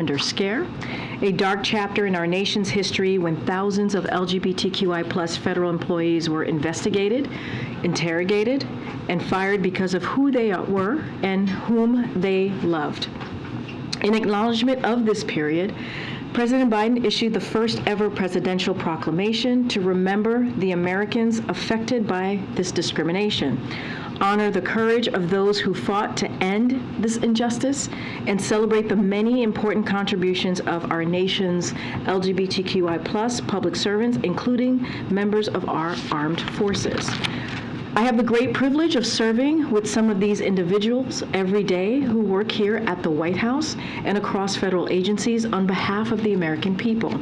Scare, a dark chapter in our nation's history when thousands of LGBTQI+ federal employees were investigated, interrogated, and fired because of who they were and whom they loved. In acknowledgement of this period, President Biden issued the first ever presidential proclamation to remember the Americans affected by this discrimination, honor the courage of those who fought to end this injustice, and celebrate the many important contributions of our nation's LGBTQI+ public servants, including members of our armed forces. I have the great privilege of serving with some of these individuals every day who work here at the White House and across federal agencies on behalf of the American people.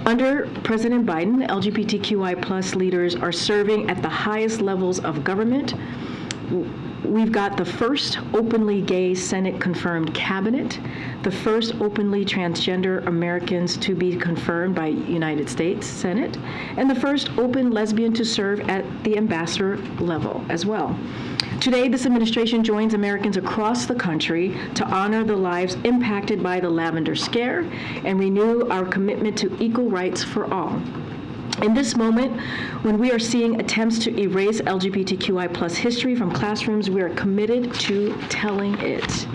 Under President Biden, LGBTQI+ leaders are serving at the highest levels of government. We've got the first openly gay Senate-confirmed cabinet, the first openly transgender Americans to be confirmed by United States Senate, and the first open lesbian to serve at the ambassador level as well. Today, this administration joins Americans across the country to honor the lives impacted by the Lavender Scare and renew our commitment to equal rights for all. In this moment, when we are seeing attempts to erase LGBTQI+ history from classrooms, we are committed to telling it.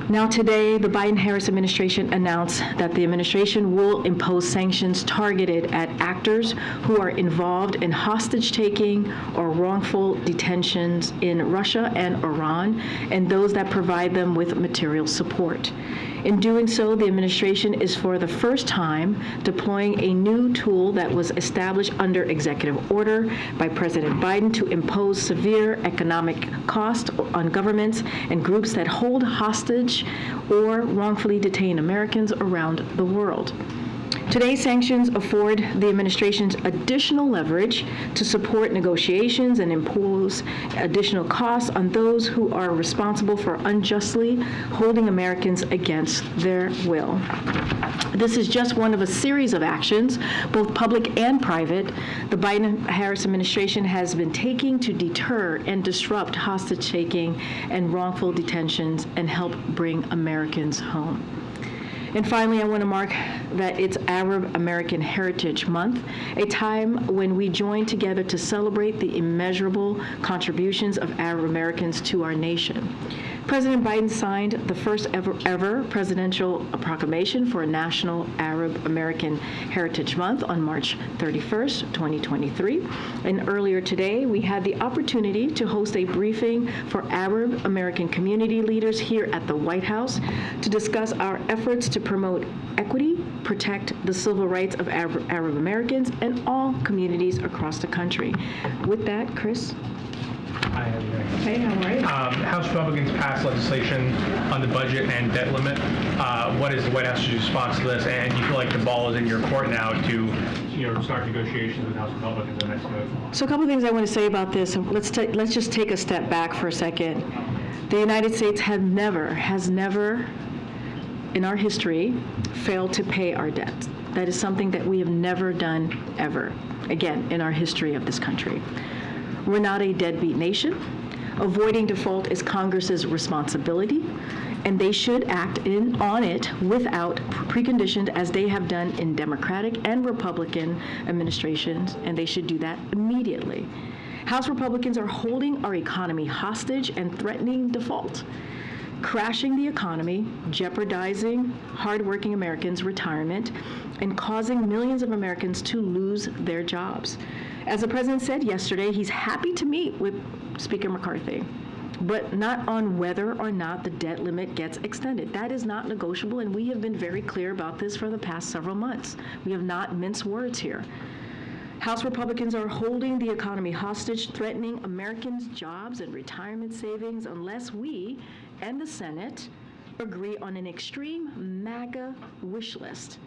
Now today, the Biden-Harris administration announced that the administration will impose sanctions targeted at actors who are involved in hostage-taking or wrongful detentions in Russia and Iran, and those that provide them with material support. In doing so, the administration is for the first time deploying a new tool that was established under executive order by President Biden to impose severe economic cost on governments and groups that hold hostage or wrongfully detain Americans around the world. Today's sanctions afford the administration's additional leverage to support negotiations and impose additional costs on those who are responsible for unjustly holding Americans against their will. This is just one of a series of actions, both public and private, the Biden-Harris administration has been taking to deter and disrupt hostage-taking and wrongful detentions and help bring Americans home. And finally, I want to mark that it's Arab American Heritage Month, a time when we join together to celebrate the immeasurable contributions of Arab Americans to our nation. President Biden signed the first ever presidential proclamation for a National Arab American Heritage Month on March 31st, 2023. And earlier today, we had the opportunity to host a briefing for Arab American community leaders here at the White House to discuss our efforts to promote equity, protect the civil rights of Arab Americans and all communities across the country. With that, Chris. Hi, how are you doing? Hey, how are you? House Republicans passed legislation on the budget and debt limit. What is the White House's response to this? And do you feel like the ball is in your court now to start negotiations with House Republicans in the next vote? So a couple of things I want to say about this. Let's just take a step back for a second. The United States has never in our history failed to pay our debt. That is something that we have never done ever, again, in our history of this country. We're not a deadbeat nation. Avoiding default is Congress's responsibility, and they should act on it without preconditions, as they have done in Democratic and Republican administrations, and they should do that immediately. House Republicans are holding our economy hostage and threatening default, crashing the economy, jeopardizing hardworking Americans' retirement, and causing millions of Americans to lose their jobs. As the president said yesterday, he's happy to meet with Speaker McCarthy, but not on whether or not the debt limit gets extended. That is not negotiable, and we have been very clear about this for the past several months. We have not minced words here. House Republicans are holding the economy hostage, threatening Americans' jobs and retirement savings unless we and the Senate agree on an extreme MAGA wish list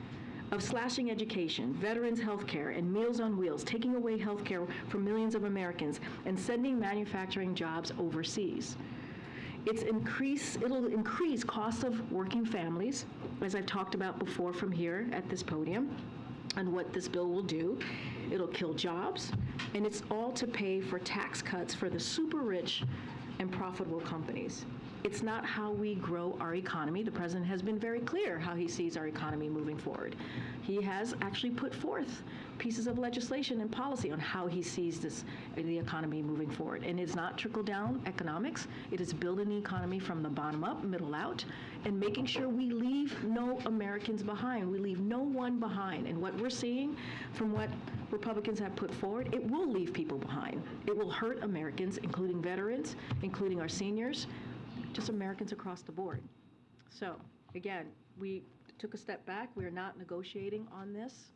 of slashing education, veterans' health care, and Meals on Wheels, taking away health care from millions of Americans, and sending manufacturing jobs overseas. It'll increase costs of working families, as I've talked about before from here at this podium, and what this bill will do. It'll kill jobs, and it's all to pay for tax cuts for the super rich and profitable companies. It's not how we grow our economy. The president has been very clear how he sees our economy moving forward. He has actually put forth pieces of legislation and policy on how he sees the economy moving forward. And it's not trickle-down economics. It is building the economy from the bottom up, middle out, and making sure we leave no Americans behind. We leave no one behind. And what we're seeing from what Republicans have put forward, it will leave people behind. It will hurt Americans, including veterans, including our seniors, just Americans across the board. So, again, we took a step back. We are not negotiating on this.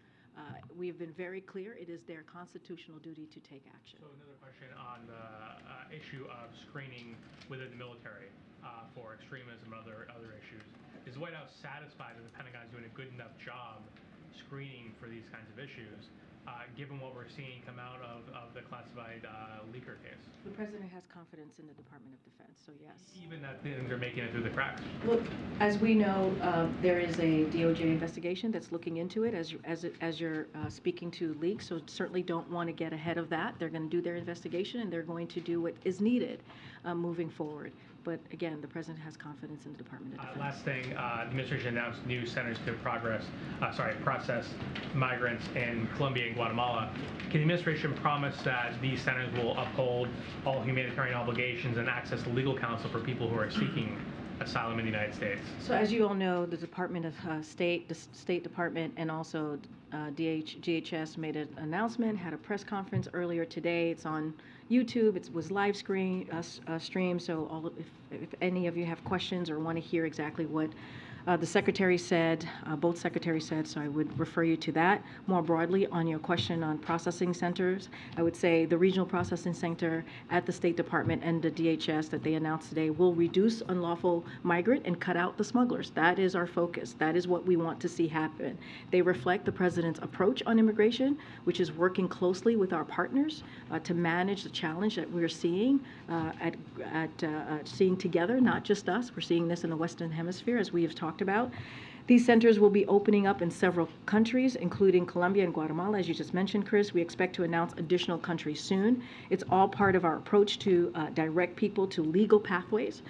We have been very clear. It is their constitutional duty to take action. So another question on the issue of screening within the military for extremism and other issues. Is the White House satisfied that the Pentagon is doing a good enough job screening for these kinds of issues, given what we're seeing come out of the classified leaker case? The president has confidence in the Department of Defense, so yes. Even that things are making it through the cracks? Look, as we know, there is a DOJ investigation that's looking into it as you're speaking to leaks, so certainly don't want to get ahead of that. They're going to do their investigation, and they're going to do what is needed moving forward. But again, the president has confidence in the Department of Defense. Last thing, the administration announced new centers to process migrants in Colombia and Guatemala. Can the administration promise that these centers will uphold all humanitarian obligations and access to legal counsel for people who are seeking asylum in the United States? So as you all know, the Department of State, the State Department, and also DHS made an announcement, had a press conference earlier today. It's on YouTube. It was live stream. So if any of you have questions or want to hear exactly what the secretary said, both secretaries said, so I would refer you to that. More broadly, on your question on processing centers, I would say the regional processing center at the State Department and the DHS that they announced today will reduce unlawful migrant and cut out the smugglers. That is our focus. That is what we want to see happen. They reflect the president's approach on immigration, which is working closely with our partners to manage the challenge that we're seeing seeing together, not just us. We're seeing this in the Western Hemisphere, as we have talked about. These centers will be opening up in several countries, including Colombia and Guatemala, as you just mentioned, Chris. We expect to announce additional countries soon. It's all part of our approach to direct people to legal pathways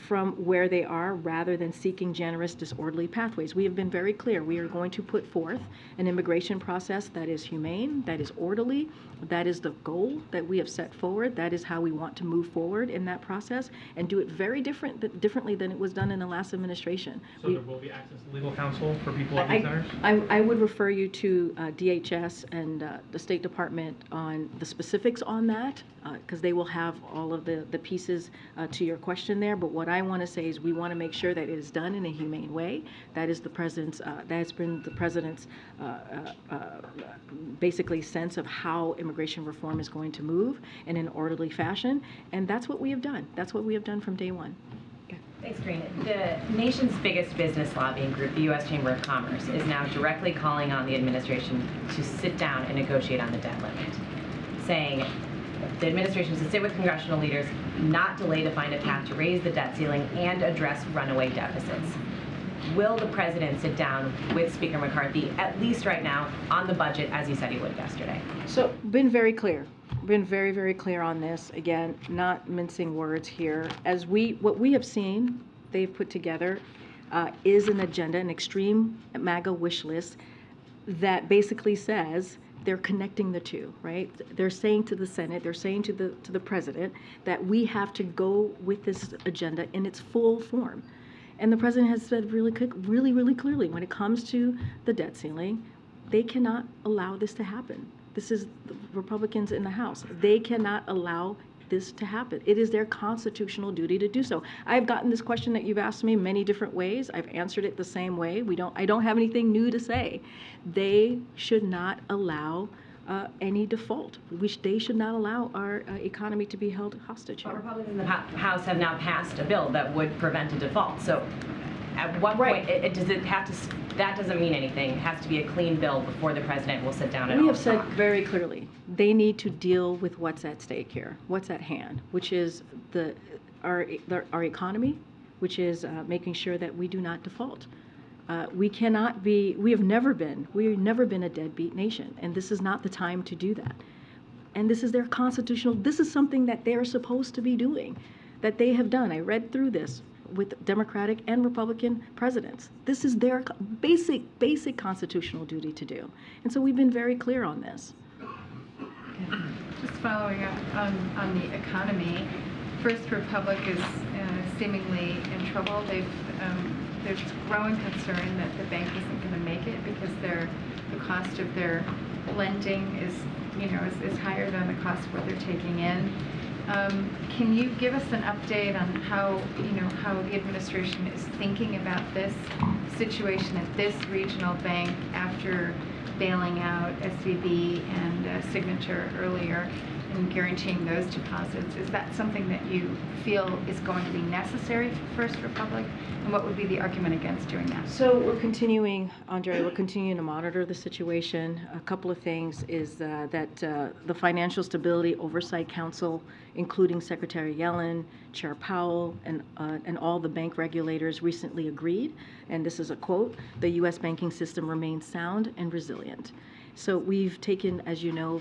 from where they are rather than seeking generous, disorderly pathways. We have been very clear. We are going to put forth an immigration process that is humane, that is orderly. That is the goal that we have set forward. That is how we want to move forward in that process and do it very differently than it was done in the last administration. So there will be access to legal counsel for people at these centers? I would refer you to DHS and the State Department on the specifics on that, because they will have all of the pieces to your question there. But what I want to say is we want to make sure that it is done in a humane way. That is the president's. That has been the president's basically sense of how immigration reform is going to move in an orderly fashion, and that's what we have done. That's what we have done from day one. Okay. Thanks, Karine. The nation's biggest business lobbying group, the U.S. Chamber of Commerce, is now directly calling on the administration to sit down and negotiate on the debt limit, saying the administration is to sit with congressional leaders, not delay to find a path to raise the debt ceiling and address runaway deficits. Will the president sit down with Speaker McCarthy, at least right now, on the budget, as he said he would yesterday? So, been very clear. Been very, very clear on this. Again, not mincing words here. What we have seen, they've put together is an agenda, an extreme MAGA wish list that basically says they're connecting the two, right? They're saying to the Senate, they're saying to the president that we have to go with this agenda in its full form. And the president has said really clearly, when it comes to the debt ceiling, they cannot allow this to happen. This is the Republicans in the House. They cannot allow this to happen. It is their constitutional duty to do so. I've gotten this question that you've asked me many different ways. I've answered it the same way. I don't have anything new to say. They should not allow any default. They should not allow our economy to be held hostage here. But Republicans in the House have now passed a bill that would prevent a default. So at what point does it have to, that doesn't mean anything. It has to be a clean bill before the president will sit down and We have said very clearly, they need to deal with what's at stake here, what's at hand, which is our economy, which is making sure that we do not default. We have never been a deadbeat nation, and this is not the time to do that. And this is their constitutional, this is something that they're supposed to be doing. that they have done. I read through this with Democratic and Republican presidents. This is their basic constitutional duty to do. And so we've been very clear on this. Just following up on the economy, First Republic is seemingly in trouble. There's growing concern that the bank isn't going to make it because the cost of their lending is higher than the cost of what they're taking in. Can you give us an update on how the administration is thinking about this situation at this regional bank after bailing out SVB and Signature earlier and guaranteeing those deposits? Is that something that you feel is going to be necessary for First Republic? And what would be the argument against doing that? So we're continuing, Andre, we're continuing to monitor the situation. A couple of things is that the Financial Stability Oversight Council, including Secretary Yellen, Chair Powell, and all the bank regulators recently agreed, and this is a quote, "The U.S. banking system remains sound and resilient." So we've taken, as you know,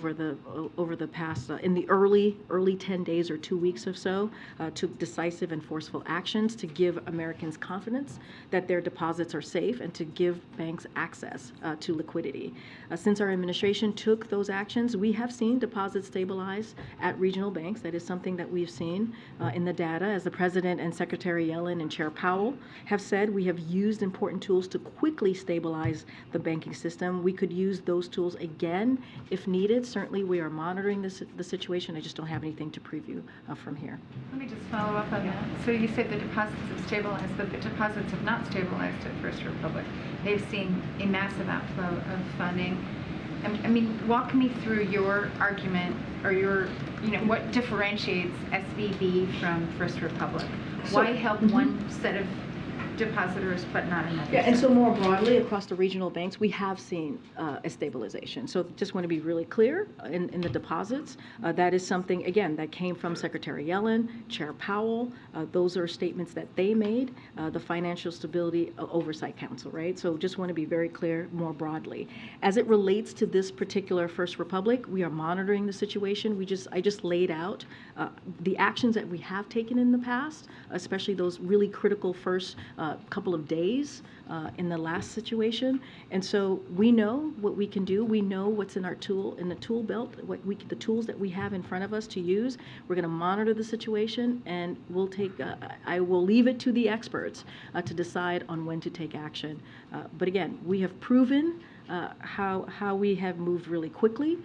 over the past, in the early 10 days or 2 weeks or so, took decisive and forceful actions to give Americans confidence that their deposits are safe and to give banks access to liquidity. Since our administration took those actions, we have seen deposits stabilize at regional banks. That is something that we've seen in the data. As the President and Secretary Yellen and Chair Powell have said, we have used important tools to quickly stabilize the banking system. We could use those tools again if needed. Certainly we are monitoring the situation. I just don't have anything to preview from here. Let me just follow up on that. So you said the deposits have stabilized, but the deposits have not stabilized at First Republic. They've seen a massive outflow of funding. I mean, walk me through your argument or what differentiates SVB from First Republic? Why help one set of depositors but not another? Yeah, and so more broadly across the regional banks, we have seen a stabilization. So just want to be really clear in the deposits. That is something, again, that came from Secretary Yellen, Chair Powell. Those are statements that they made, the Financial Stability Oversight Council, right? So just want to be very clear more broadly. As it relates to this particular First Republic, we are monitoring the situation. I just laid out the actions that we have taken in the past, especially those really critical first couple of days in the last situation. And so we know what we can do. We know what's in the tool belt, the tools that we have in front of us to use. We're going to monitor the situation, and I will leave it to the experts to decide on when to take action. But again, we have proven how we have moved really quickly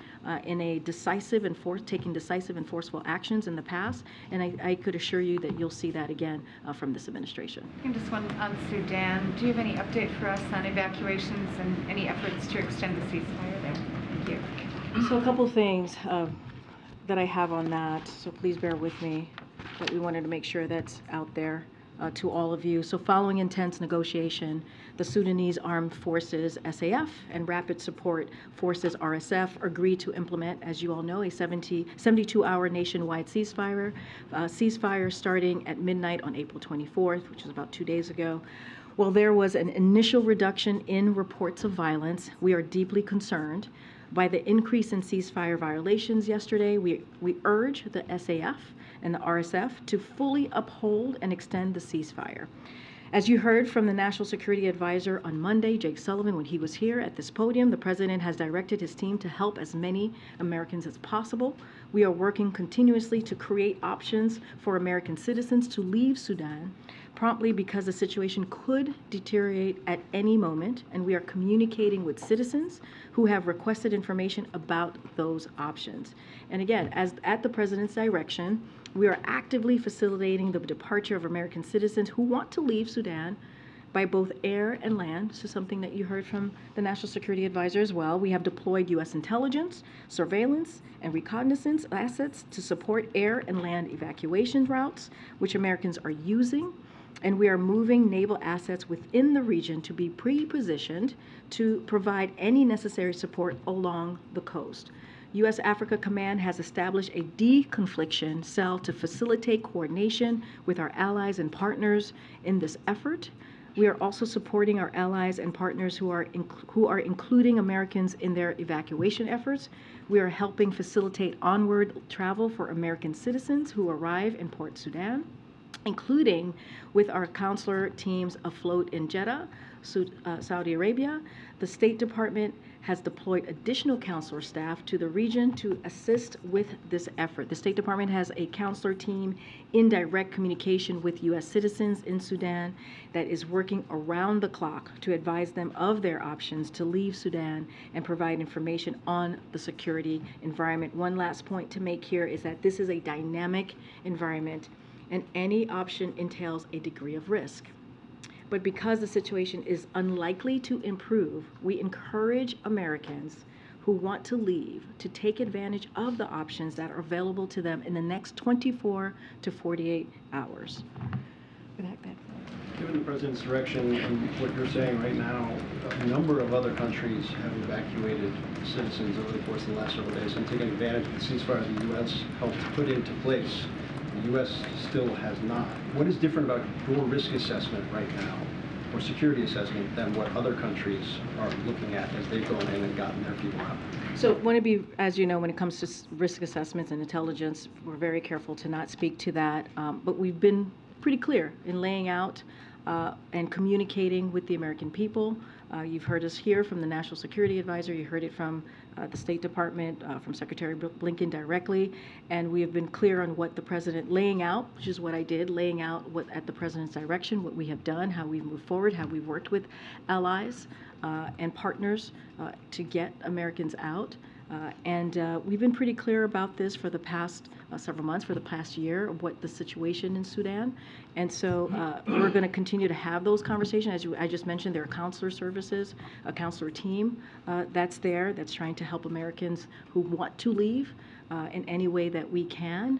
in taking decisive and forceful actions in the past, and I could assure you that you'll see that again from this administration. And just one on Sudan. Do you have any update for us on evacuations and any efforts to extend the ceasefire there? Thank you. So a couple things that I have on that, so please bear with me, but we wanted to make sure that's out there to all of you. So following intense negotiation, the Sudanese Armed Forces, SAF, and Rapid Support Forces, RSF, agreed to implement, as you all know, a 72-hour nationwide ceasefire starting at midnight on April 24th, which is about 2 days ago. While there was an initial reduction in reports of violence, we are deeply concerned by the increase in ceasefire violations yesterday. We urge the SAF and the RSF to fully uphold and extend the ceasefire. As you heard from the National Security Advisor on Monday, Jake Sullivan, when he was here at this podium, the President has directed his team to help as many Americans as possible. We are working continuously to create options for American citizens to leave Sudan promptly because the situation could deteriorate at any moment, and we are communicating with citizens who have requested information about those options. And again, at the President's direction, we are actively facilitating the departure of American citizens who want to leave Sudan by both air and land. This is something that you heard from the National Security Advisor as well. We have deployed U.S. intelligence, surveillance, and reconnaissance assets to support air and land evacuation routes, which Americans are using. And we are moving naval assets within the region to be pre-positioned to provide any necessary support along the coast. U.S. Africa Command has established a deconfliction cell to facilitate coordination with our allies and partners in this effort. We are also supporting our allies and partners who are including Americans in their evacuation efforts. We are helping facilitate onward travel for American citizens who arrive in Port Sudan. including with our consular teams afloat in Jeddah, Saudi Arabia. The State Department has deployed additional consular staff to the region to assist with this effort. The State Department has a consular team in direct communication with U.S. citizens in Sudan that is working around the clock to advise them of their options to leave Sudan and provide information on the security environment. One last point to make here is that this is a dynamic environment, and any option entails a degree of risk. But because the situation is unlikely to improve, we encourage Americans who want to leave to take advantage of the options that are available to them in the next 24 to 48 hours. Given the president's direction and what you're saying right now, a number of other countries have evacuated citizens over the course of the last several days and taken advantage of the ceasefire the U.S. helped put into place. The U.S. still has not. What is different about your risk assessment right now, or security assessment, than what other countries are looking at as they've gone in and gotten their people out? So want to be, as you know, when it comes to risk assessments and intelligence, we're very careful to not speak to that. But we've been pretty clear in laying out and communicating with the American people. You've heard us here from the National Security Advisor. You heard it from the State Department, from Secretary Blinken directly. And we have been clear on what the president laying out, which is what I did, laying out what at the president's direction, what we have done, how we've moved forward, how we've worked with allies and partners to get Americans out. And we've been pretty clear about this for the past several months, for the past year, of what the situation in Sudan. And so we're going to continue to have those conversations. As I just mentioned, there are counselor services, a counselor team that's there that's trying to help Americans who want to leave in any way that we can.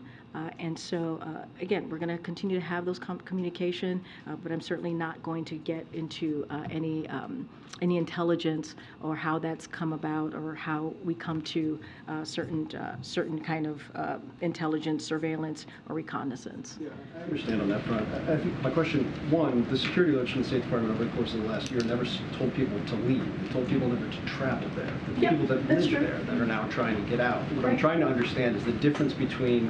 And so, again, we're going to continue to have those communication, but I'm certainly not going to get into any intelligence or how that's come about or how we come to certain kind of intelligence, surveillance, or reconnaissance. Yeah, I understand on that front. I think my question, one, the security alert from the State Department over the course of the last year never told people to leave. It told people never to travel there. The people that live there that are now trying to get out. What I'm trying to understand is the difference between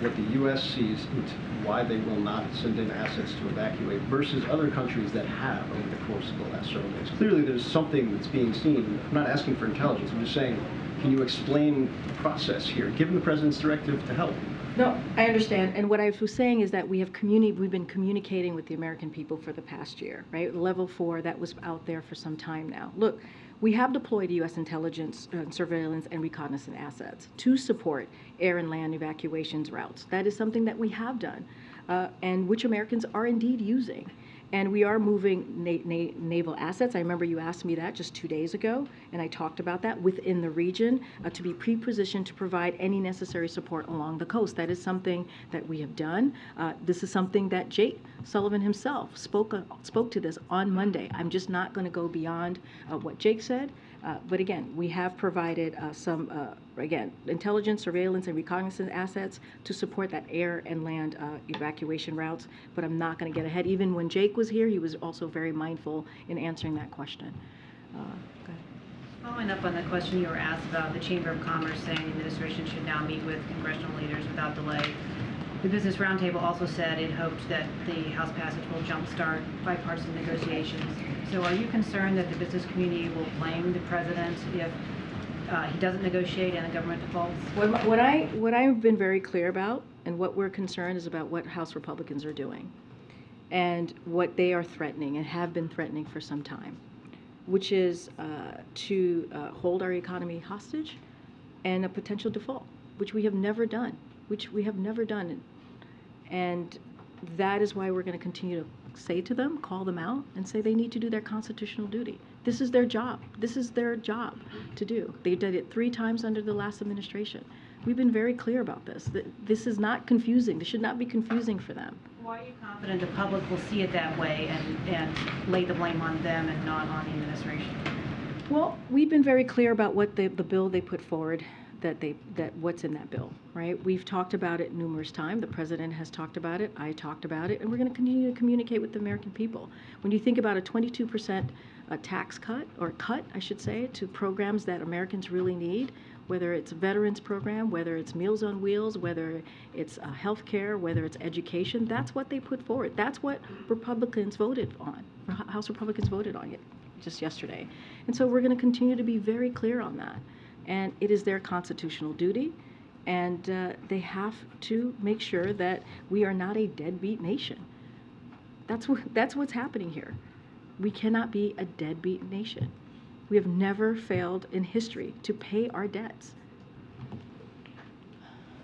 what the U.S. sees and why they will not send in assets to evacuate versus other countries that have over the course of the last several days. Clearly there's something that's being seen. I'm not asking for intelligence. I'm just saying, can you explain the process here, given the president's directive to help? No, I understand. And what I was saying is that we've been communicating with the American people for the past year, right? Level 4, that was out there for some time now. Look, we have deployed U.S. intelligence, surveillance, and reconnaissance assets to support air and land evacuations routes. That is something that we have done, and which Americans are indeed using. And we are moving naval assets. I remember you asked me that just 2 days ago, and I talked about that within the region to be pre-positioned to provide any necessary support along the coast. That is something that we have done. This is something that Jake Sullivan himself spoke to this on Monday. I'm just not going to go beyond what Jake said. But again, we have provided some, intelligence, surveillance, and reconnaissance assets to support that air and land evacuation routes. But I'm not going to get ahead. Even when Jake was here, he was also very mindful in answering that question. Go ahead. Following up on the question you were asked about the Chamber of Commerce saying the administration should now meet with congressional leaders without delay, the Business Roundtable also said it hoped that the House passage will jumpstart bipartisan negotiations. So are you concerned that the business community will blame the president if he doesn't negotiate and the government defaults? What I've been very clear about and what we're concerned is about what House Republicans are doing and what they are threatening and have been threatening for some time, which is to hold our economy hostage and a potential default, which we have never done. And that is why we're going to continue to say to them, call them out, and say they need to do their constitutional duty. This is their job. This is their job to do. They did it 3 times under the last administration. We've been very clear about this. This is not confusing. This should not be confusing for them. Why are you confident the public will see it that way and lay the blame on them and not on the administration? Well, we've been very clear about what the bill they put forward, that what's in that bill, right? We've talked about it numerous times. The president has talked about it. I talked about it, and we're going to continue to communicate with the American people. When you think about a 22% tax cut, or cut, I should say, to programs that Americans really need, whether it's a veterans program, whether it's Meals on Wheels, whether it's health care, whether it's education. That's what they put forward. That's what Republicans voted on, House Republicans voted on it just yesterday. And so we're going to continue to be very clear on that. And it is their constitutional duty, and they have to make sure that we are not a deadbeat nation. That's what's happening here. We cannot be a deadbeat nation. We have never failed in history to pay our debts.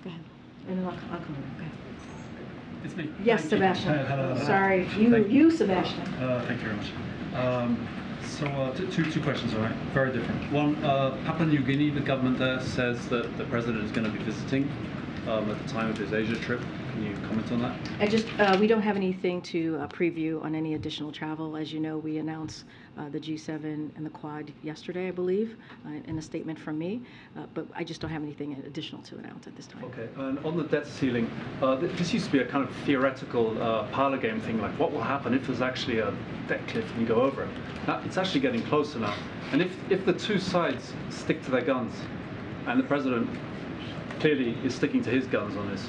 Go ahead. And then I'll come over. Go ahead. It's me. Yes, Thank you. Sebastian. Hello. Sorry, Thank you, Sebastian. Thank you very much. So two questions, all right? Very different. One, Papua New Guinea, the government there says that the president is going to be visiting at the time of his Asia trip. Can you comment on that? We don't have anything to preview on any additional travel. As you know, we announced the G7 and the Quad yesterday, I believe, in a statement from me. But I just don't have anything additional to announce at this time. Okay, and on the debt ceiling, this used to be a kind of theoretical parlor game thing, like what will happen if there's actually a debt cliff and you go over it. Now, it's actually getting closer now. And if the two sides stick to their guns, and the president clearly is sticking to his guns on this,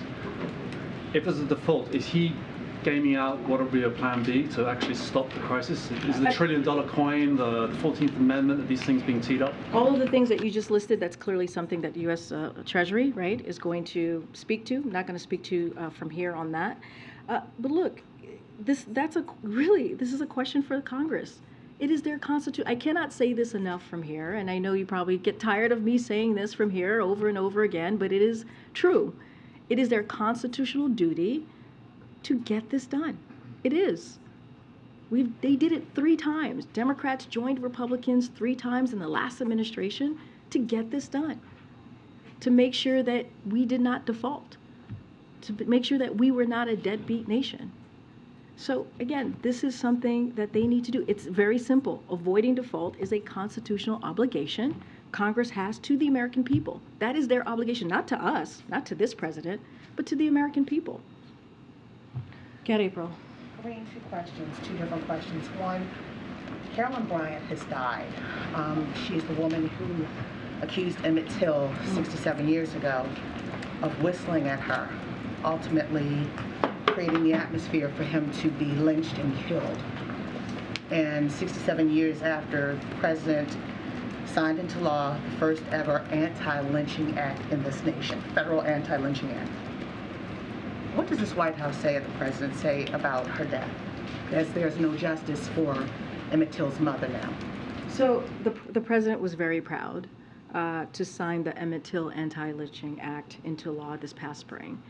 if there's a default, is he gaming out what would be a plan B to actually stop the crisis? Is the $1 trillion coin, the 14th Amendment, are these things being teed up? All of the things that you just listed, that's clearly something that the U.S. Treasury, right, is going to speak to. I'm not going to speak to from here on that. But look, this is a question for Congress. It is their constitution. I cannot say this enough from here, and I know you probably get tired of me saying this from here over and over again, but it is true. It is their constitutional duty to get this done. It is. They did it 3 times. Democrats joined Republicans 3 times in the last administration to get this done, to make sure that we did not default, to make sure that we were not a deadbeat nation. So again, this is something that they need to do. It's very simple. Avoiding default is a constitutional obligation Congress has to the American people. That is their obligation, not to us, not to this president, but to the American people. Get April. Karine, 2 questions, 2 different questions. One, Carolyn Bryant has died. She's the woman who accused Emmett Till 67 years ago of whistling at her, ultimately creating the atmosphere for him to be lynched and killed. And 67 years after, the president signed into law the first ever anti-lynching act in this nation, federal anti-lynching act. What does this White House say, or the president say, about her death? As there's no justice for Emmett Till's mother now. So the president was very proud to sign the Emmett Till Anti-Lynching Act into law this past spring.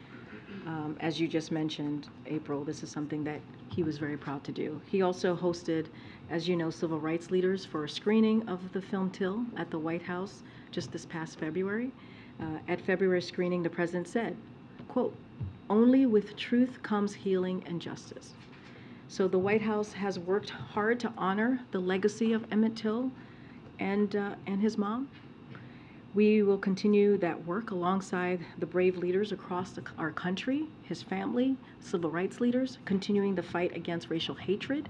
As you just mentioned, April, this is something that he was very proud to do. He also hosted, as you know, civil rights leaders for a screening of the film Till at the White House just this past February. At February screening, the president said, quote, "Only with truth comes healing and justice." So the White House has worked hard to honor the legacy of Emmett Till and his mom. We will continue that work alongside the brave leaders across our country, his family, civil rights leaders, continuing the fight against racial hatred.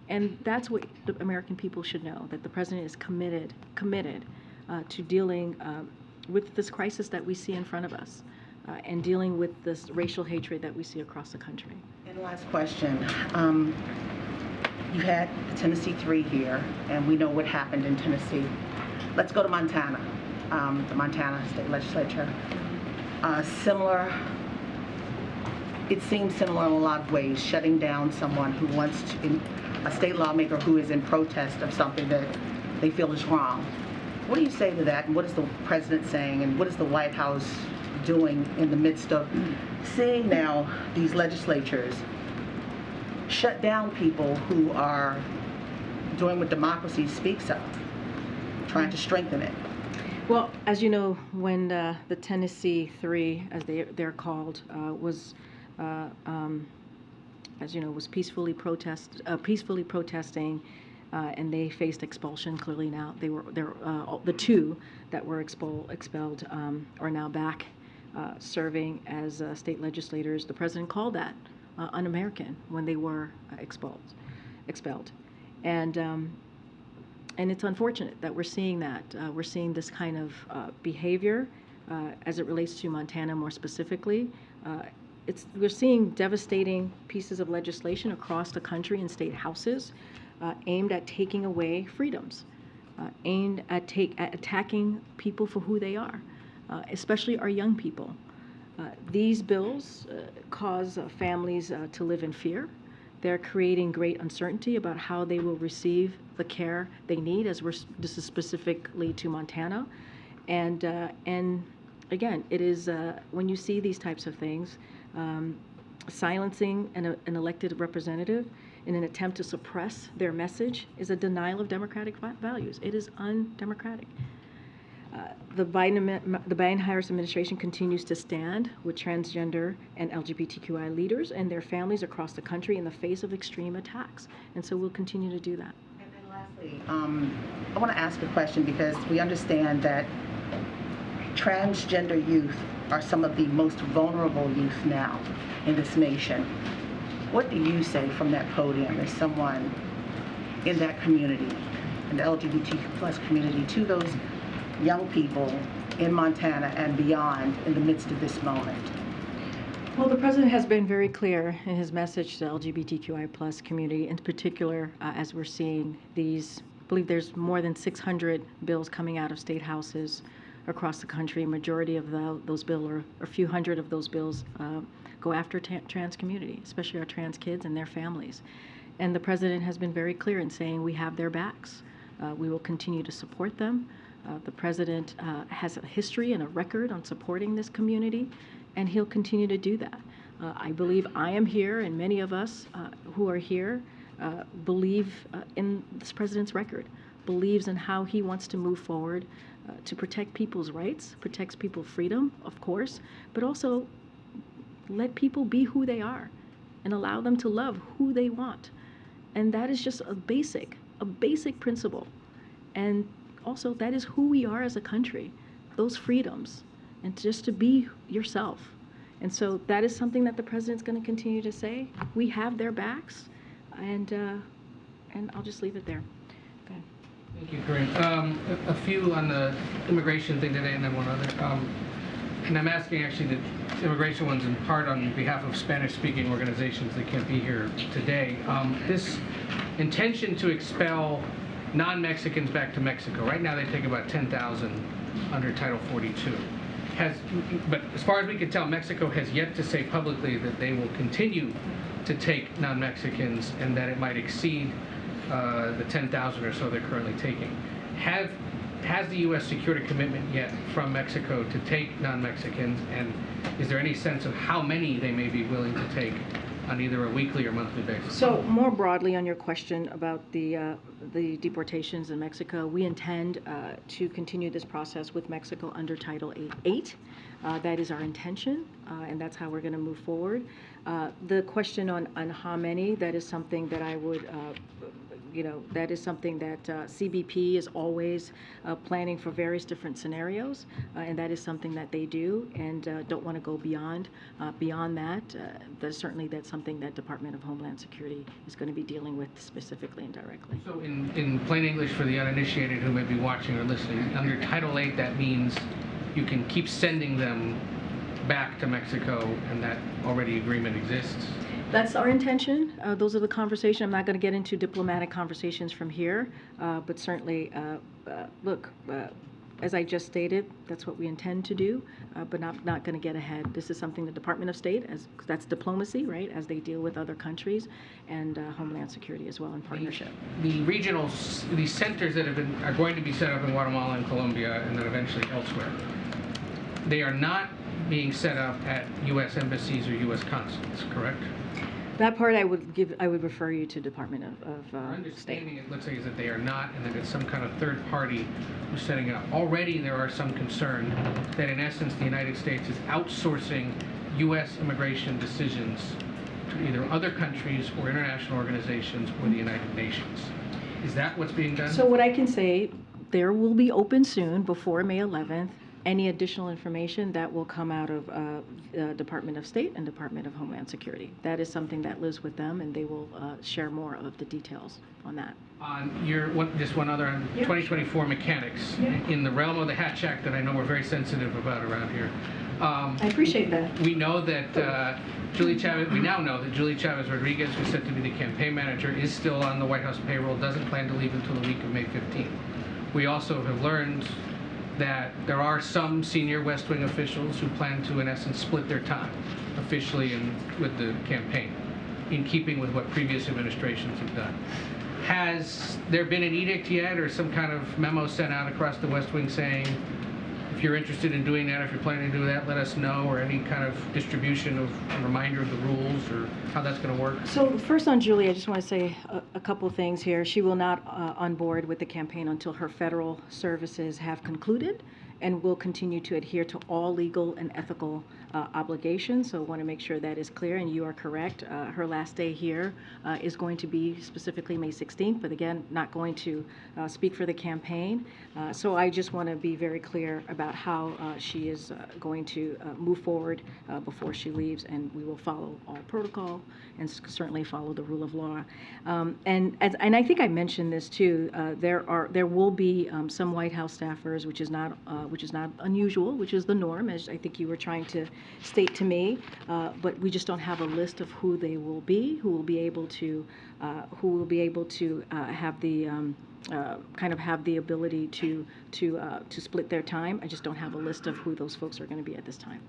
And that's what the American people should know, that the president is committed to dealing with this crisis that we see in front of us and dealing with this racial hatred that we see across the country. And last question. You had the Tennessee 3 here, and we know what happened in Tennessee. Let's go to Montana. The Montana state legislature. It seems similar in a lot of ways, shutting down someone who wants to, a state lawmaker who is in protest of something that they feel is wrong. What do you say to that, and what is the president saying, and what is the White House doing in the midst of seeing now these legislatures shut down people who are doing what democracy speaks of, trying to strengthen it? Well, as you know, when the Tennessee 3, as they're called, was, as you know, was peacefully protesting, and they faced expulsion. Clearly now, the 2 that were expelled are now back serving as state legislators. The president called that un-American when they were expelled, and. And it's unfortunate that we're seeing that. We're seeing this kind of behavior as it relates to Montana more specifically. We're seeing devastating pieces of legislation across the country in state houses aimed at taking away freedoms, aimed at attacking people for who they are, especially our young people. These bills cause families to live in fear. They're creating great uncertainty about how they will receive the care they need, this is specifically to Montana. And again, it is, when you see these types of things, silencing an elected representative in an attempt to suppress their message is a denial of democratic values. It is undemocratic. The Biden-Harris administration continues to stand with transgender and LGBTQI leaders and their families across the country in the face of extreme attacks. And so we'll continue to do that. And then lastly, I want to ask a question because we understand that transgender youth are some of the most vulnerable youth now in this nation. What do you say from that podium as someone in that community, in the LGBTQ+ community, to those young people in Montana and beyond in the midst of this moment? Well, the president has been very clear in his message to the LGBTQI+ community, in particular, as we're seeing these, I believe there's more than 600 bills coming out of state houses across the country. A majority of those bills, or a few hundred of those bills, go after trans community, especially our trans kids and their families. And the president has been very clear in saying we have their backs. We will continue to support them. The president has a history and a record on supporting this community, and he'll continue to do that. I believe I am here, and many of us who are here believe in this president's record, believes in how he wants to move forward to protect people's rights, protects people's freedom, of course, but also let people be who they are and allow them to love who they want. And that is just a basic principle. And also, that is who we are as a country, those freedoms, and just to be yourself. And so that is something that the president's going to continue to say. We have their backs, and I'll just leave it there. Okay. Thank you, Karine. A few on the immigration thing today, and then one other. And I'm asking actually the immigration ones in part on behalf of Spanish-speaking organizations that can't be here today. This intention to expel non-Mexicans back to Mexico. Right now they take about 10,000 under Title 42. But as far as we can tell, Mexico has yet to say publicly that they will continue to take non-Mexicans and that it might exceed the 10,000 or so they're currently taking. Has the U.S. secured a commitment yet from Mexico to take non-Mexicans, and is there any sense of how many they may be willing to take on either a weekly or monthly basis? So more broadly on your question about the deportations in Mexico, we intend to continue this process with Mexico under Title 8. That is our intention, and that's how we're going to move forward. The question on how many, that is something that I would, that is something that CBP is always planning for various different scenarios, and that is something that they do, and don't want to go beyond that. That's something that Department of Homeland Security is going to be dealing with specifically and directly. So in plain English for the uninitiated who may be watching or listening, under Title 8 that means you can keep sending them back to Mexico and that already agreement exists? That's our intention. Those are the conversations. I'm not going to get into diplomatic conversations from here, but certainly, look, as I just stated, that's what we intend to do, but not going to get ahead. This is something the Department of State, that's diplomacy, right, as they deal with other countries, and Homeland Security as well in partnership. These centers that are going to be set up in Guatemala and Colombia and then eventually elsewhere, they are not being set up at U.S. embassies or U.S. consulates, correct? That part I would refer you to Department of Our understanding, State. it looks like, is that they are not, and that it's some kind of third party who's setting it up. Already there are some concern that in essence the United States is outsourcing U.S. immigration decisions to either other countries or international organizations or the United Nations. Is that what's being done? So what I can say, there will be open soon, before May 11th, any additional information that will come out of Department of State and Department of Homeland Security. That is something that lives with them, and they will share more of the details on that. On just one other on 2024 mechanics, in the realm of the Hatch Act that I know we're very sensitive about around here. I appreciate that. We know that we now know that Julie Chavez Rodriguez, who's set to be the campaign manager, is still on the White House payroll, doesn't plan to leave until the week of May 15th. We also have learned that there are some senior West Wing officials who plan to, in essence, split their time officially and with the campaign, in keeping with what previous administrations have done. Has there been an edict yet or some kind of memo sent out across the West Wing saying, if you're interested in doing that, if you're planning to do that, let us know, or any kind of distribution of a reminder of the rules or how that's going to work? So first on Julie, I just want to say a couple things here. She will not on board with the campaign until her federal services have concluded, and will continue to adhere to all legal and ethical obligations. So I want to make sure that is clear, and you are correct. Her last day here is going to be specifically May 16th, but again, not going to speak for the campaign. So I just want to be very clear about how she is going to move forward before she leaves, and we will follow all protocol and certainly follow the rule of law. And I think I mentioned this too. There will be some White House staffers, which is not unusual, which is the norm, as I think you were trying to state to me. But we just don't have a list of who they will be, who will be able to have the kind of have the ability to split their time. I just don't have a list of who those folks are going to be at this time.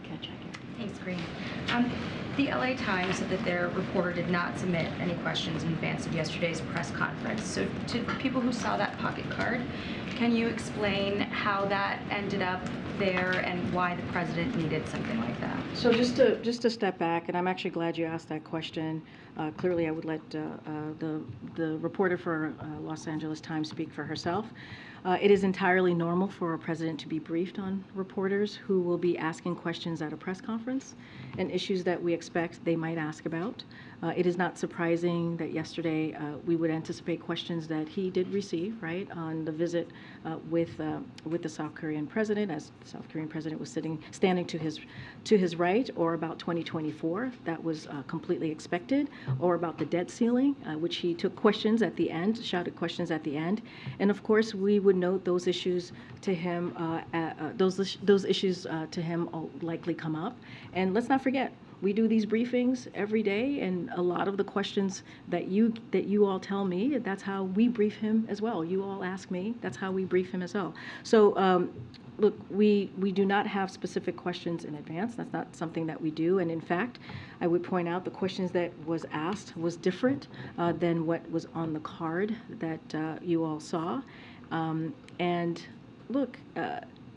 Okay, check it. Thanks, Karine. The LA Times said that their reporter did not submit any questions in advance of yesterday's press conference. So to people who saw that pocket card, can you explain how that ended up there and why the president needed something like that? So just to step back, and I'm actually glad you asked that question. Clearly, I would let the reporter for Los Angeles Times speak for herself. It is entirely normal for a president to be briefed on reporters who will be asking questions at a press conference and issues that we expect they might ask about. It is not surprising that yesterday we would anticipate questions that he did receive, right, on the visit with the South Korean president, as the South Korean president was standing to his right, or about 2024. That was completely expected, or about the debt ceiling, which he took questions at the end, shouted questions at the end, and of course we would note those issues to him. Those issues to him will likely come up, and let's not forget, we do these briefings every day, and a lot of the questions that you all tell me, that's how we brief him as well. You all ask me, that's how we brief him as well. So look, we do not have specific questions in advance. That's not something that we do. And in fact, I would point out the questions that was asked was different than what was on the card that you all saw. And look,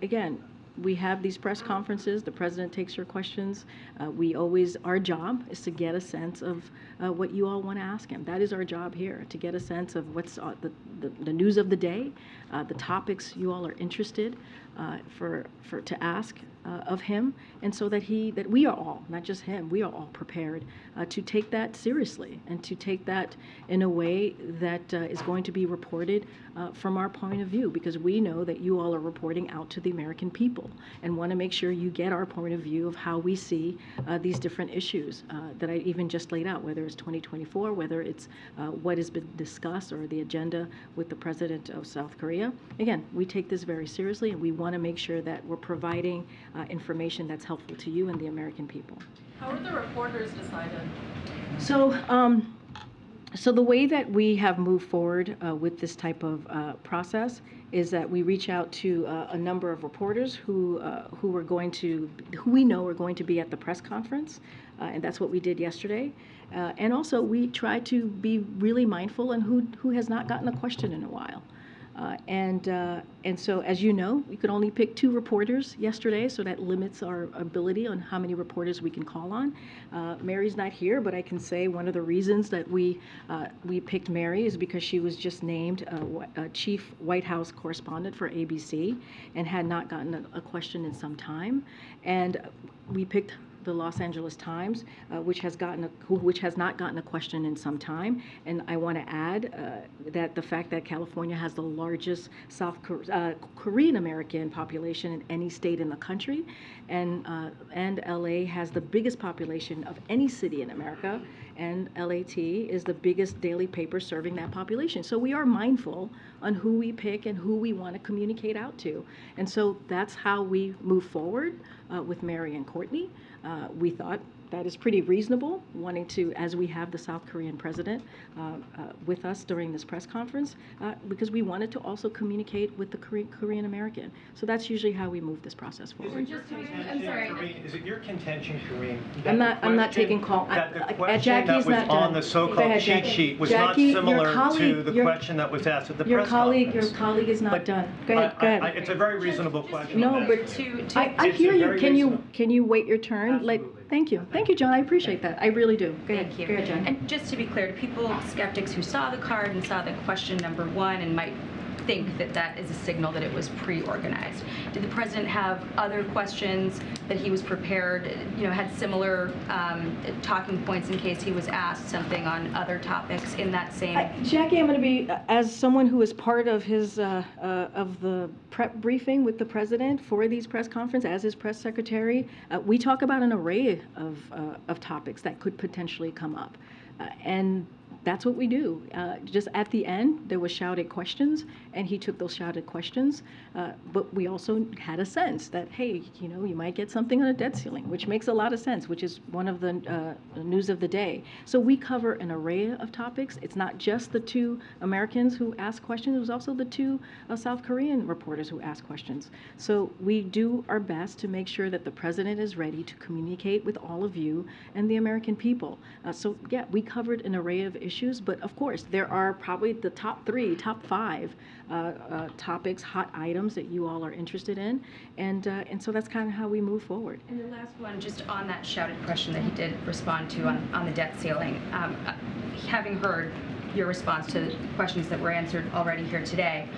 again, we have these press conferences. The president takes your questions. Our job is to get a sense of what you all want to ask him. That is our job here, to get a sense of what's the news of the day, the topics you all are interested to ask of him, and so that we are all, not just him, we are all prepared to take that seriously and to take that in a way that is going to be reported from our point of view, because we know that you all are reporting out to the American people and want to make sure you get our point of view of how we see these different issues that I even just laid out, whether it's 2024, whether it's what has been discussed or the agenda with the president of South Korea. Again, we take this very seriously, and we want to make sure that we're providing information that's helpful to you and the American people. How are the reporters decided? So the way that we have moved forward with this type of process is that we reach out to a number of reporters who we know are going to be at the press conference, and that's what we did yesterday. And also we try to be really mindful on who has not gotten a question in a while. And so, as you know, we could only pick 2 reporters yesterday, so that limits our ability on how many reporters we can call on. Mary's not here, but I can say one of the reasons that we picked Mary is because she was just named chief White House correspondent for ABC and had not gotten a question in some time. And we picked the Los Angeles Times, which has not gotten a question in some time. And I want to add that the fact that California has the largest Korean American population in any state in the country, and LA has the biggest population of any city in America, and LAT is the biggest daily paper serving that population. So we are mindful on who we pick and who we want to communicate out to. And so that's how we move forward with Mary and Courtney. We thought that is pretty reasonable, wanting to, as we have the South Korean president with us during this press conference, because we wanted to also communicate with the Korean American. So that's usually how we move this process forward. I'm sorry. Is it your contention, Karine, I'm not taking call. That the question that was on the so-called cheat sheet was not similar to the question that was asked at the press conference? Your colleague is not done. Go ahead. It's a very reasonable question. No, but I hear you. Can you wait your turn? Thank you. Thank you, John. I appreciate that. I really do. Go ahead. Thank you. Go ahead, John. And just to be clear, to people, skeptics who saw the card and saw the question number 1 and might think that that is a signal that it was pre-organized. Did the president have other questions that he was prepared, had similar talking points in case he was asked something on other topics in that same? Jackie, I'm going to be, as someone who is part of his, of the prep briefing with the president for these press conferences, as his press secretary, we talk about an array of topics that could potentially come up. And that's what we do. Just at the end, there was shouted questions, and he took those shouted questions. But we also had a sense that, hey, you might get something on a debt ceiling, which makes a lot of sense, which is one of the news of the day. So we cover an array of topics. It's not just the 2 Americans who asked questions. It was also the 2 South Korean reporters who asked questions. So we do our best to make sure that the president is ready to communicate with all of you and the American people. So yeah, we covered an array of issues, but of course there are probably the top 5 topics, hot items that you all are interested in, and so that's kind of how we move forward. And the last one, just on that shouted question that he did respond to on the debt ceiling, having heard your response to the questions that were answered already here today,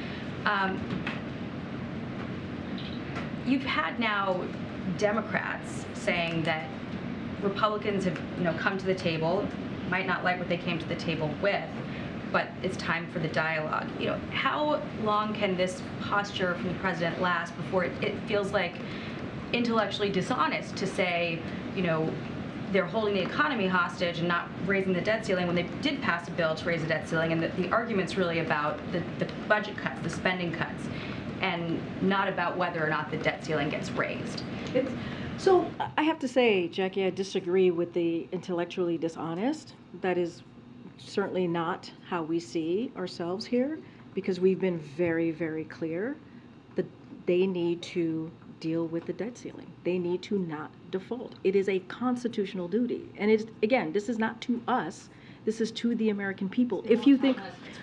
you've had now Democrats saying that Republicans have come to the table, might not like what they came to the table with, but it's time for the dialogue. How long can this posture from the president last before it feels like intellectually dishonest to say, they're holding the economy hostage and not raising the debt ceiling when they did pass a bill to raise the debt ceiling, and the argument's really about the budget cuts, the spending cuts, and not about whether or not the debt ceiling gets raised. So I have to say, Jackie, I disagree with the intellectually dishonest. That is certainly not how we see ourselves here, because we've been very, very clear that they need to deal with the debt ceiling. They need to not default. It is a constitutional duty. And again, this is not to us. This is to the American people. If you think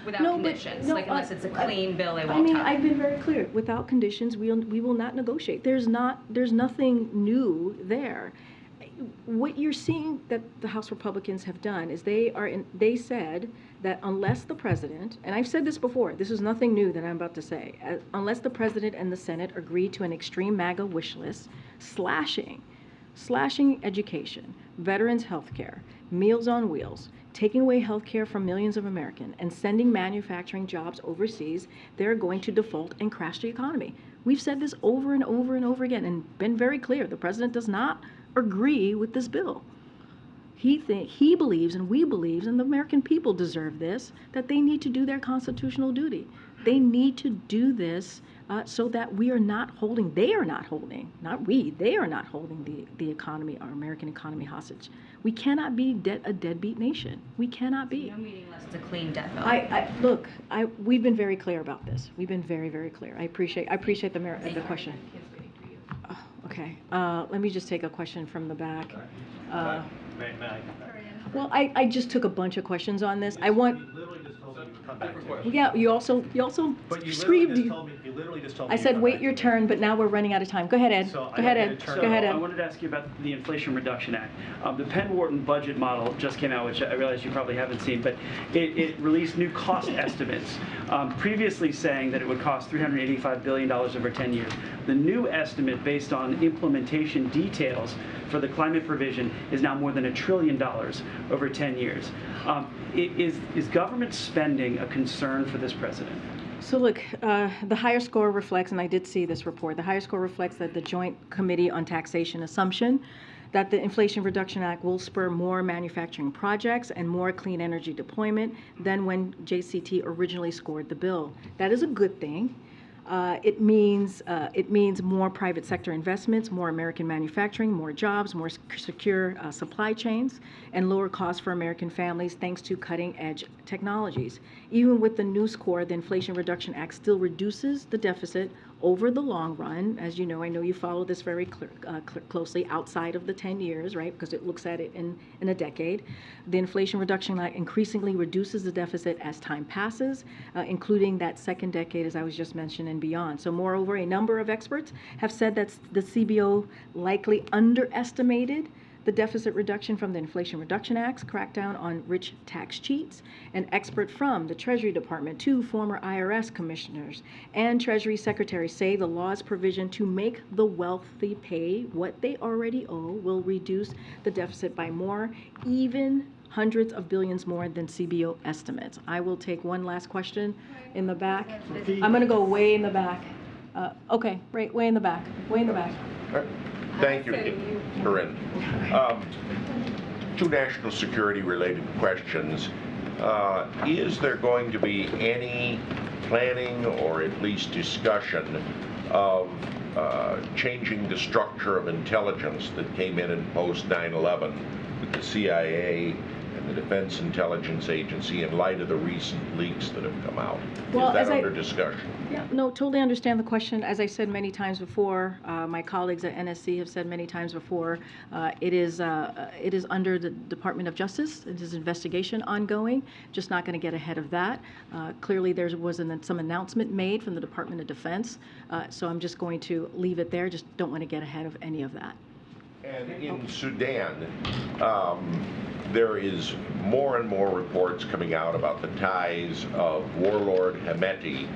without conditions, unless it's a clean bill, they won't. I mean, I've been very clear. Without conditions, we will not negotiate. There's nothing new there. What you're seeing that the House Republicans have done is they said that unless the president, and I've said this before, this is nothing new that I'm about to say, unless the president and the Senate agree to an extreme MAGA wish list, slashing education, veterans health care, Meals on Wheels, taking away health care from millions of Americans, and sending manufacturing jobs overseas, they're going to default and crash the economy. We've said this over and over and over again and been very clear. The president does not agree with this bill. He believes, and we believe, and the American people deserve this, that they need to do their constitutional duty. They need to do this so that they are not holding the economy, our American economy, hostage. We cannot be a deadbeat nation. We cannot be. No meeting unless it's a clean debt bill. Look, we've been very clear about this. We've been very, very clear. I appreciate the question. Okay, let me just take a question from the back. Well, I just took a bunch of questions on this. I want. You literally just told me you would come back to it. Yeah, you also screamed. You literally just told me. I said wait your turn, but now we're running out of time. Go ahead, Ed. Go ahead, Ed. Go ahead, Ed. I wanted to ask you about the Inflation Reduction Act. The Penn-Wharton budget model just came out, which I realize you probably haven't seen, but it released new cost estimates, previously saying that it would cost $385 billion over 10 years. The new estimate, based on implementation details, for the climate provision is now more than $1 trillion over 10 years. Is government spending a concern for this president? So look, the higher score reflects, and I did see this report, the higher score reflects that the Joint Committee on Taxation assumption that the Inflation Reduction Act will spur more manufacturing projects and more clean energy deployment than when JCT originally scored the bill. That is a good thing. It means more private sector investments, more American manufacturing, more jobs, more secure supply chains, and lower costs for American families thanks to cutting-edge technologies. Even with the new score, the Inflation Reduction Act still reduces the deficit over the long run. As you know, I know you follow this very closely outside of the 10 years, right? Because it looks at it in a decade. The Inflation Reduction Act increasingly reduces the deficit as time passes, including that second decade, as I was just mentioning, and beyond. So moreover, a number of experts have said that the CBO likely underestimated the deficit reduction from the Inflation Reduction Act's crackdown on rich tax cheats. An expert from the Treasury Department, 2 former IRS commissioners, and Treasury secretaries say the law's provision to make the wealthy pay what they already owe will reduce the deficit by more, even hundreds of billions more than CBO estimates. I will take one last question in the back. I'm going to go way in the back. Okay, right, way in the back. Way in the back. Thank you, Karine. 2 national security related questions. Is there going to be any planning or at least discussion of changing the structure of intelligence that came in post 9/11 with the CIA and the Defense Intelligence Agency in light of the recent leaks that have come out? Well, is that under discussion? Yeah, no, totally understand the question. As I said many times before, my colleagues at NSC have said many times before, it is under the Department of Justice. It is investigation ongoing. Just not going to get ahead of that. Clearly, there was some announcement made from the Department of Defense, so I'm just going to leave it there. Just don't want to get ahead of any of that. And in Sudan, there is more and more reports coming out about the ties of warlord Hemeti,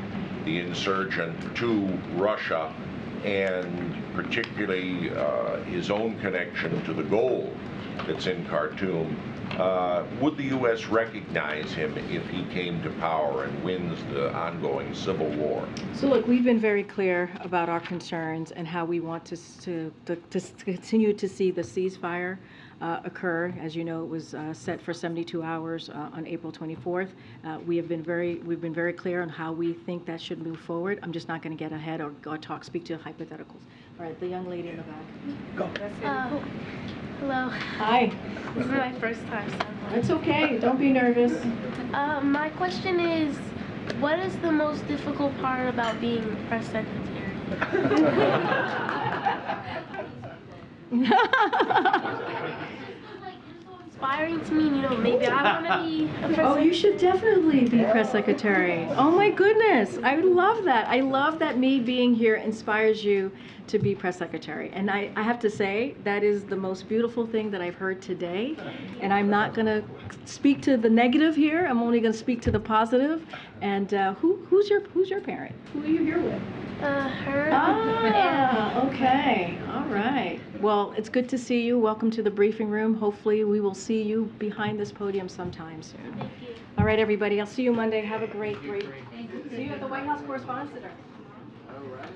the insurgent, to Russia, and particularly his own connection to the gold that's in Khartoum. Would the U.S. recognize him if he came to power and wins the ongoing civil war? So look, we've been very clear about our concerns and how we want to continue to see the ceasefire occur. As you know, it was set for 72 hours on April 24th. We've been very clear on how we think that should move forward. I'm just not going to get ahead or speak to hypotheticals. All right, the young lady in the back. Go. Hello. Hi. This is my first time. So It's okay. Don't be nervous. My question is, what is the most difficult part about being press secretary? Inspiring to me, maybe I want to be a press secretary. You should definitely be press secretary. Oh my goodness, I love that. I love that me being here inspires you to be press secretary. And I have to say, that is the most beautiful thing that I've heard today. And I'm not going to speak to the negative here. I'm only going to speak to the positive. And who's your parent? Who are you here with? Her. Ah, okay. All right. Well, it's good to see you. Welcome to the briefing room. Hopefully we will see you behind this podium sometime soon. Thank you. All right, everybody. I'll see you Monday. Have a great. See you at the White House Correspondents' Dinner. All right.